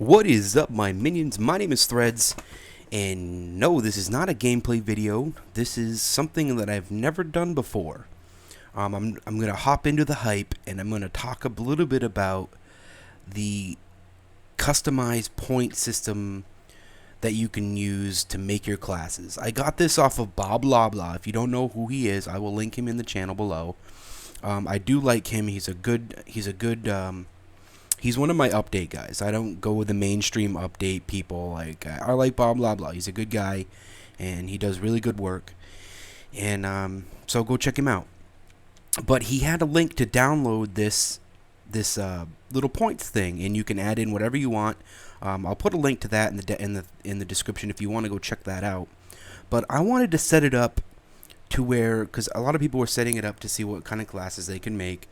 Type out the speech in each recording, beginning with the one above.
What is up, my minions? My name is Threads, and no, this is not a gameplay video. This is something that I've never done before. I'm gonna hop into the hype, and I'm gonna talk a little bit about the customized point system that you can use to make your classes. I got this off of Bob Loblaw. If you don't know who he is, I will link him in the channel below. I do like him. He's one of my update guys. I don't go with the mainstream update people. I like Bob Loblaw. He's a good guy, and he does really good work. And so go check him out. But he had a link to download this little points thing, and you can add in whatever you want. I'll put a link to that in the description if you want to go check that out. But I wanted to set it up to where, because a lot of people were setting it up to see what kind of classes they can make,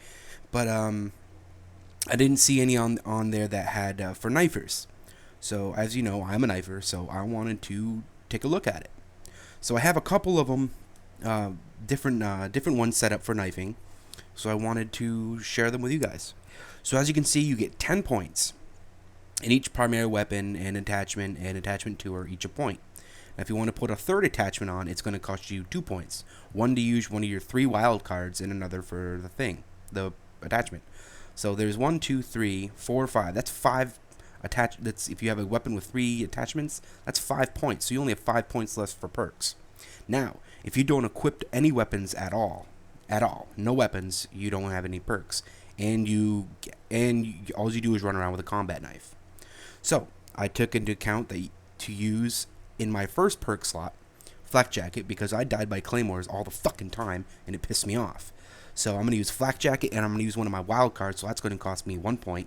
but I didn't see any on there that had for knifers. So as you know, I'm a knifer, so I wanted to take a look at it. So I have a couple of them, different ones set up for knifing. So I wanted to share them with you guys. So as you can see, you get 10 points. And each primary weapon and attachment 2 are each a point. Now, if you want to put a third attachment on, it's going to cost you 2 points. One to use one of your 3 wild cards, and another for the attachment. So there's 1, 2, 3, 4, 5. That's 5 That's if you have a weapon with 3 attachments. That's 5 points. So you only have 5 points less for perks. Now, if you don't equip any weapons at all, no weapons, you don't have any perks, and all you do is run around with a combat knife. So I took into account that to use in my first perk slot, flak jacket, because I died by claymores all the fucking time and it pissed me off. So I'm going to use flak jacket, and I'm going to use one of my wild cards, so that's going to cost me 1 point.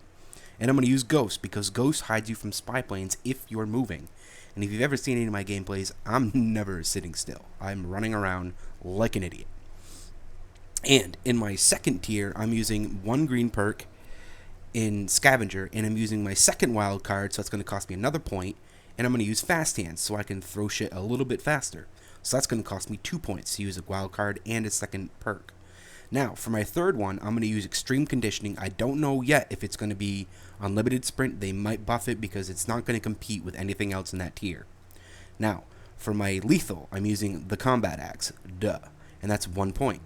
And I'm going to use ghost, because ghost hides you from spy planes if you're moving. And if you've ever seen any of my gameplays, I'm never sitting still. I'm running around like an idiot. And in my second tier, I'm using 1 green perk in scavenger, and I'm using my second wild card, so it's going to cost me another point. And I'm going to use fast hands, so I can throw shit a little bit faster. So that's going to cost me 2 points to use a wild card and a second perk. Now, for my third one, I'm going to use extreme conditioning. I don't know yet if it's going to be unlimited sprint. They might buff it because it's not going to compete with anything else in that tier. Now, for my lethal, I'm using the combat axe, and that's 1 point.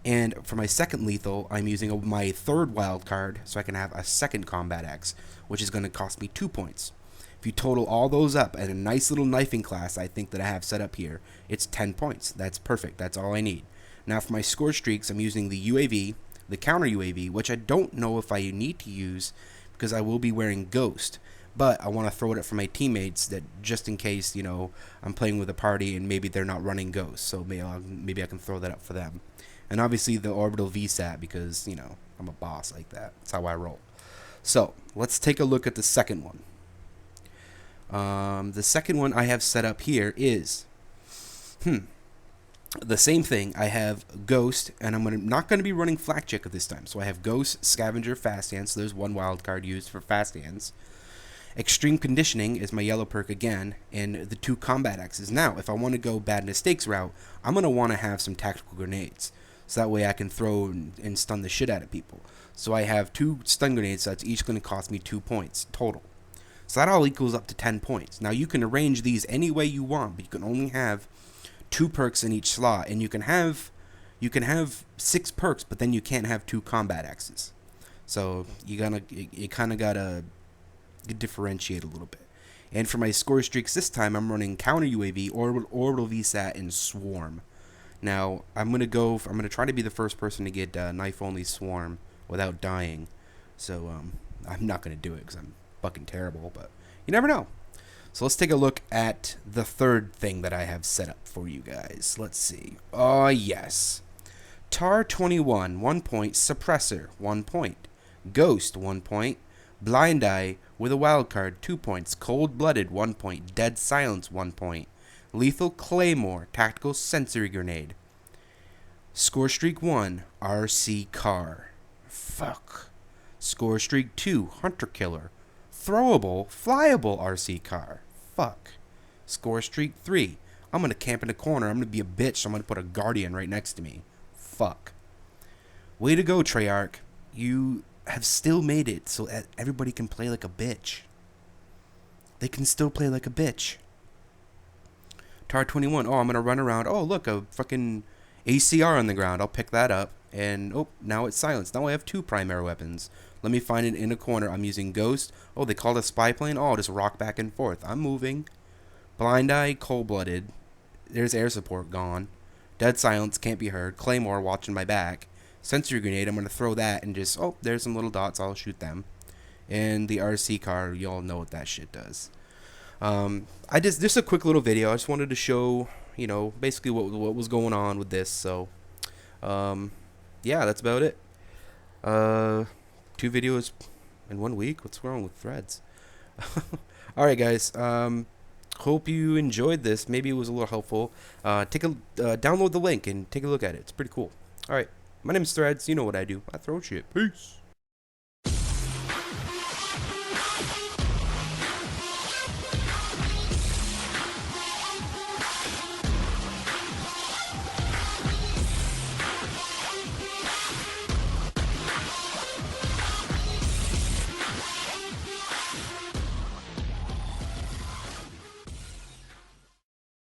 And for my second lethal, I'm using my third wild card, so I can have a second combat axe, which is going to cost me 2 points. If you total all those up at a nice little knifing class I think that I have set up here, it's 10 points. That's perfect. That's all I need. Now for my score streaks, I'm using the UAV, the counter UAV, which I don't know if I need to use because I will be wearing Ghost. But I want to throw it up for my teammates, that just in case, I'm playing with a party and maybe they're not running Ghost. So maybe I can throw that up for them. And obviously the orbital VSAT, because, I'm a boss like that. That's how I roll. So let's take a look at the second one. The second one I have set up here is the same thing. I have Ghost, and I'm not going to be running flak jacket this time. So I have Ghost, Scavenger, Fast Hands. So there's 1 wild card used for Fast Hands. Extreme Conditioning is my yellow perk again, and the 2 combat axes. Now, if I want to go bad mistakes route, I'm going to want to have some tactical grenades. So that way I can throw and stun the shit out of people. So I have 2 stun grenades, so that's each going to cost me 2 points total. So that all equals up to 10 points. Now you can arrange these any way you want, but you can only have 2 perks in each slot, and you can have 6 perks, but then you can't have 2 combat axes. So you kind of gotta differentiate a little bit. And for my score streaks this time, I'm running counter UAV, orbital VSAT, and swarm. Now I'm gonna try to be the first person to get knife only swarm without dying. So I'm not gonna do it because I'm fucking terrible, but you never know. So let's take a look at the third thing that I have set up for you guys. Let's see. Oh, yes. Tar 21, 1 point. Suppressor, 1 point. Ghost, 1 point. Blind Eye with a wild card, 2 points. Cold Blooded, 1 point. Dead Silence, 1 point. Lethal Claymore, Tactical Sensory Grenade. Score Streak 1, RC Car. Fuck. Score Streak 2, Hunter Killer. Throwable, flyable RC car. Fuck. Score streak 3. I'm going to camp in a corner. I'm going to be a bitch, so I'm going to put a guardian right next to me. Fuck. Way to go, Treyarch. You have still made it so that everybody can play like a bitch. they can still play like a bitch. Tar 21. Oh, I'm gonna run around. Oh, look, a fucking ACR on the ground. I'll pick that up. And oh, now it's silenced. Now I have 2 primary weapons. Let me find it in a corner. I'm using Ghost. Oh, they called a spy plane. Oh, I'll just rock back and forth. I'm moving. Blind Eye, Cold Blooded. There's air support gone. Dead silence, can't be heard. Claymore watching my back. Sensory grenade, I'm gonna throw that and just, oh, there's some little dots, I'll shoot them. And the RC car, y'all know what that shit does. Just a quick little video. I just wanted to show, you know, basically what was going on with this. So, yeah, that's about it. 2 videos in 1 week. What's wrong with Threads? All right, guys. Hope you enjoyed this. Maybe it was a little helpful. Download the link and take a look at it. It's pretty cool. All right. My name is Threads. You know what I do. I throw shit. Peace.